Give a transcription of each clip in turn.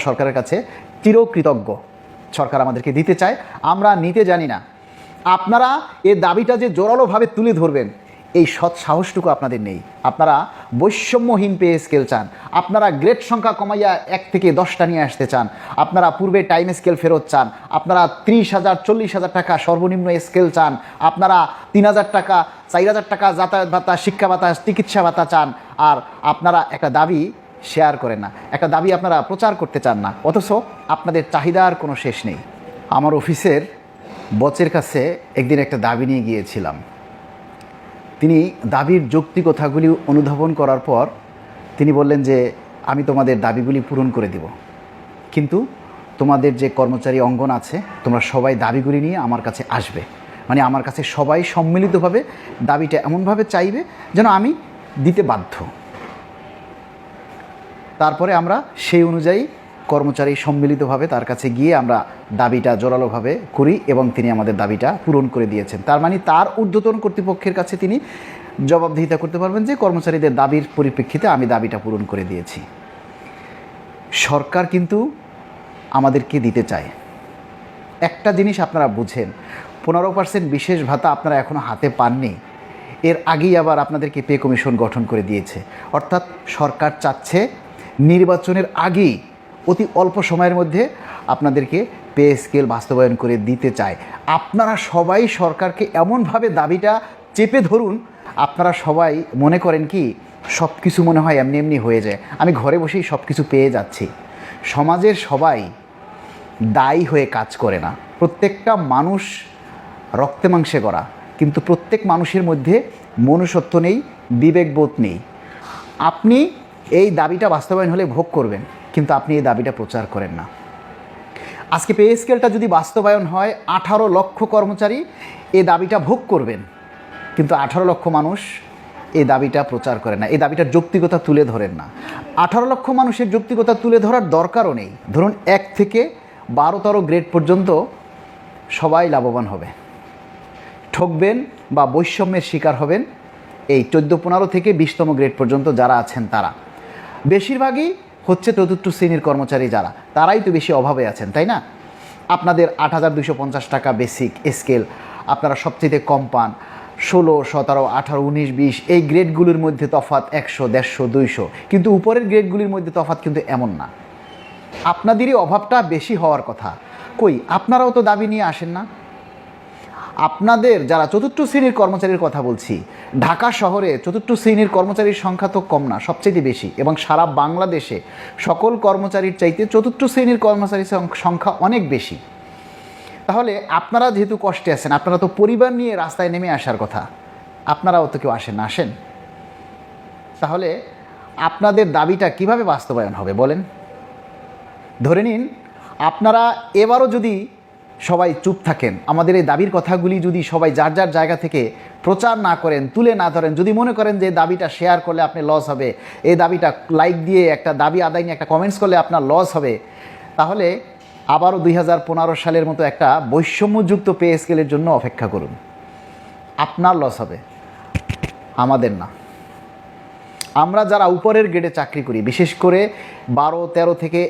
সরকারের কাছে চিরকৃতজ্ঞ। সরকার আমাদেরকে দিতে চায়, আমরা নিতে জানি না। আপনারা এই দাবিটা যে জোরালোভাবে তুলে ধরবেন, এই সৎ সাহসটুকু আপনাদের নেই। আপনারা বৈষম্যহীন পে স্কেল চান, আপনারা গ্রেড সংখ্যা কমাইয়া 1 থেকে 10টা নিয়ে আসতে চান, আপনারা পূর্বে টাইম স্কেল ফেরত চান, আপনারা 30,000 40,000 টাকা সর্বনিম্ন স্কেল চান, আপনারা 3,000 টাকা 4,000 টাকা যাতায়াত ভাতা, শিক্ষা ভাতা, চিকিৎসা ভাতা চান। আর আপনারা একটা দাবি শেয়ার করেন না, একটা দাবি আপনারা প্রচার করতে চান না, অথচ আপনাদের চাহিদার কোনো শেষ নেই। আমার অফিসের বসের কাছে একদিন একটা দাবি নিয়ে গিয়েছিলাম। তিনি দাবির যৌক্তিকতাগুলি অনুধাবন করার পর তিনি বললেন যে আমি তোমাদের দাবিগুলি পূরণ করে দেব, কিন্তু তোমাদের যে কর্মচারী অঙ্গন আছে তোমরা সবাই দাবিগুলি নিয়ে আমার কাছে আসবে, মানে আমার কাছে সবাই সম্মিলিতভাবে দাবিটা এমনভাবে চাইবে যেন আমি দিতে বাধ্য। তারপরে আমরা সেই অনুযায়ী কর্মচারী সম্মিলিতভাবে তার কাছে গিয়ে আমরা দাবিটা জোরালোভাবে করি এবং তিনি আমাদের দাবিটা পূরণ করে দিয়েছেন। তার মানে তার ঊর্ধ্বতন কর্তৃপক্ষের কাছে তিনি জবাবদিহিতা করতে পারবেন যে কর্মচারীদের দাবির পরিপ্রেক্ষিতে আমি দাবিটা পূরণ করে দিয়েছি। সরকার কিন্তু আমাদেরকে দিতে চায়। একটা জিনিস আপনারা বুঝেন, 15% বিশেষ ভাতা আপনারা এখনও হাতে পাননি, এর আগেই আবার আপনাদেরকে পে কমিশন গঠন করে দিয়েছে। অর্থাৎ সরকার চাচ্ছে নির্বাচনের আগেই অতি অল্প সময়ের মধ্যে আপনাদেরকে পে স্কেল বাস্তবায়ন করে দিতে চায়। আপনারা সবাই সরকারকে এমনভাবে দাবিটা চেপে ধরুন, আপনারা সবাই মনে করেন কি সব কিছু মনে হয় এমনি এমনি হয়ে যায়, আমি ঘরে বসেই সব কিছু পেয়ে যাচ্ছি। সমাজের সবাই দায়ী হয়ে কাজ করে না, প্রত্যেকটা মানুষ রক্তে মাংসে গড়া, কিন্তু প্রত্যেক মানুষের মধ্যে মনুষ্যত্ব নেই, বিবেকবোধ নেই। আপনি এই দাবিটা বাস্তবায়ন হলে ভোগ করবেন, কিন্তু আপনি এই দাবিটা প্রচার করেন না। আজকে পে স্কেলটা যদি বাস্তবায়ন হয় 18 লক্ষ কর্মচারী এই দাবিটা ভোগ করবেন, কিন্তু 18 লক্ষ মানুষ এই দাবিটা প্রচার করেন না, এই দাবিটার যৌক্তিকতা তুলে ধরেন না। 18 লক্ষ মানুষের যৌক্তিকতা তুলে ধরার দরকারও নেই। ধরুন 1 থেকে 12তম গ্রেড পর্যন্ত সবাই লাভবান হবে, ঠকবেন বা বৈষম্যের শিকার হবেন এই 14-15 থেকে 20তম গ্রেড পর্যন্ত যারা আছেন তারা। বেশিরভাগই হচ্ছে 4র্থ শ্রেণীর কর্মচারী, যারা তারাই তো বেশি অভাবে আছেন, তাই না? আপনাদের 8,250 টাকা বেসিক স্কেল আপনারা সবচেয়ে কম পান। 16, 17, 18, 19, 20 এই গ্রেডগুলির মধ্যে তফাৎ 100, 150, 200, কিন্তু উপরের গ্রেডগুলির মধ্যে তফাৎ কিন্তু এমন না। আপনাদেরই অভাবটা বেশি হওয়ার কথা। কই আপনারাও তো দাবি নিয়ে আসেন না। আপনাদের যারা 4র্থ শ্রেণীর কর্মচারীর কথা বলছি, ঢাকা শহরে 4র্থ শ্রেণীর কর্মচারীর সংখ্যা তো কম না, সবচেয়ে বেশি, এবং সারা বাংলাদেশে সকল কর্মচারীর চাইতে 4র্থ শ্রেণীর কর্মচারীর সংখ্যা অনেক বেশি। তাহলে আপনারা যেহেতু কষ্টে আছেন, আপনারা তো পরিবার নিয়ে রাস্তায় নেমে আসার কথা, আপনারাও তো কেউ আসেন না, আসেন। তাহলে আপনাদের দাবিটা কিভাবে বাস্তবায়ন হবে বলেন? ধরে নিন আপনারা এবারও যদি সবাই চুপ থাকেন, আমাদের এই দাবির কথাগুলি যদি সবাই যার যার জায়গা থেকে প্রচার না করেন, তুলে না ধরেন, যদি মনে করেন যে দাবিটা শেয়ার করলে আপনি লস হবে, এই দাবিটা লাইক দিয়ে একটা দাবি আদায় নিয়ে একটা কমেন্টস করলে আপনার লস হবে, তাহলে আবারও 2015 সালের মতো একটা বৈষম্যযুক্ত পে স্কেলের জন্য অপেক্ষা করুন। আপনার লস হবে, আমাদের না। আমরা যারা উপরের গ্রেডে চাকরি করি, বিশেষ করে 12, 13 থেকে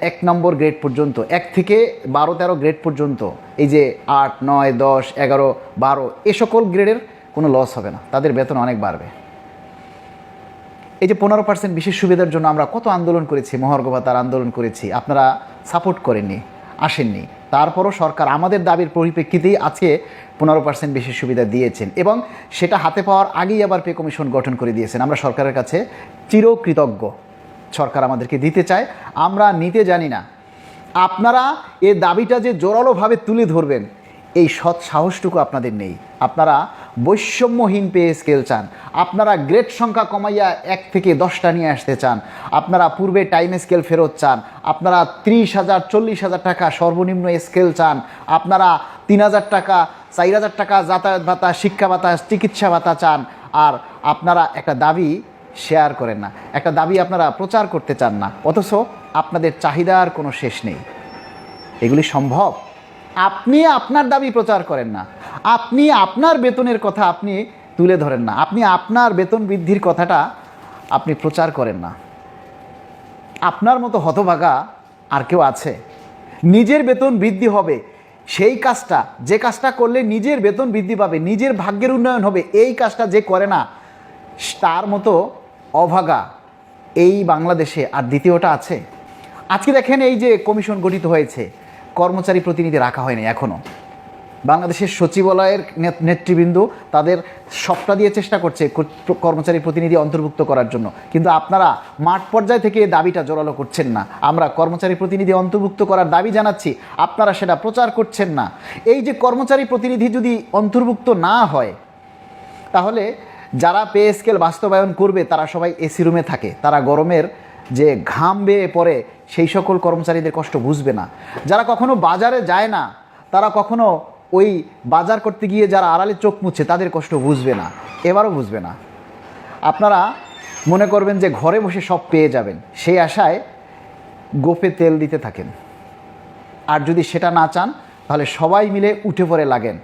1 নম্বর গ্রেড পর্যন্ত, 1 থেকে 12, 13 গ্রেড পর্যন্ত, এই যে 8, 9, 10, 11, 12 এ সকল গ্রেডের কোনো লস হবে না, তাদের বেতন অনেক বাড়বে। এই যে 15% বিশেষ সুবিধার জন্য আমরা কত আন্দোলন করেছি, মহার্ঘ ভাতার আন্দোলন করেছি, আপনারা সাপোর্ট করেননি, আসেননি। তারপরও সরকার আমাদের দাবির পরিপ্রেক্ষিতেই আজকে 15% বিশেষ সুবিধা দিয়েছেন, এবং সেটা হাতে পাওয়ার আগেই আবার পে কমিশন গঠন করে দিয়েছেন। আমরা সরকারের কাছে চিরকৃতজ্ঞ। সরকার আমাদেরকে দিতে চায়, আমরা নিতে জানি না। আপনারা এই দাবিটা যে জোরালোভাবে তুলে ধরবেন, এই সৎ সাহসটুকু আপনাদের নেই। আপনারা বৈষম্যহীন পে স্কেল চান, আপনারা গ্রেড সংখ্যা কমাইয়া 1 থেকে 10টা নিয়ে আসতে চান, আপনারা পূর্বে টাইম স্কেল ফেরত চান, আপনারা 30,000 40,000 টাকা সর্বনিম্ন স্কেল চান, আপনারা 3,000 টাকা 4,000 টাকা যাতায়াত ভাতা, শিক্ষা ভাতা, চিকিৎসা ভাতা চান। আর আপনারা একটা দাবি শেয়ার করেন না, একটা দাবি আপনারা প্রচার করতে চান না, অথচ আপনাদের চাহিদার কোনো শেষ নেই। এগুলি সম্ভব? আপনি আপনার দাবি প্রচার করেন না, আপনি আপনার বেতনের কথা আপনি তুলে ধরেন না, আপনি আপনার বেতন বৃদ্ধির কথাটা আপনি প্রচার করেন না। আপনার মতো হতভাগা আর কেউ আছে? নিজের বেতন বৃদ্ধি হবে, সেই কাজটা, যে কাজটা করলে নিজের বেতন বৃদ্ধি পাবে, নিজের ভাগ্যের উন্নয়ন হবে, এই কাজটা যে করে না, তার মতো অভাগা এই বাংলাদেশে আর দ্বিতীয়টা আছে? আজকে দেখেন, এই যে কমিশন গঠিত হয়েছে, কর্মচারী প্রতিনিধি রাখা হয়নি এখনও। বাংলাদেশের সচিবালয়ের নেতৃবৃন্দ তাদের সবটা দিয়ে চেষ্টা করছে কর্মচারী প্রতিনিধি অন্তর্ভুক্ত করার জন্য, কিন্তু আপনারা মাঠ পর্যায় থেকে দাবিটা জোরালো করছেন না। আমরা কর্মচারী প্রতিনিধি অন্তর্ভুক্ত করার দাবি জানাচ্ছি, আপনারা সেটা প্রচার করছেন না। এই যে কর্মচারী প্রতিনিধি যদি অন্তর্ভুক্ত না হয়, তাহলে যারা পে স্কেল বাস্তবায়ন করবে তারা সবাই এসি রুমে থাকে, তারা গরমের যে ঘাম বেয়ে পড়ে সেই সকল কর্মচারীদের কষ্ট বুঝবে না। যারা কখনো বাজারে যায় না, তারা কখনো ওই বাজার করতে গিয়ে যারা আড়ালে চোখ মুছে তাদের কষ্ট বুঝবে না, এবারও বুঝবে না। আপনারা মনে করবেন যে ঘরে বসে সব পেয়ে যাবেন, সেই আশায় গোফে তেল দিতে থাকেন। আর যদি সেটা না চান, তাহলে সবাই মিলে উঠে পড়ে লাগেন।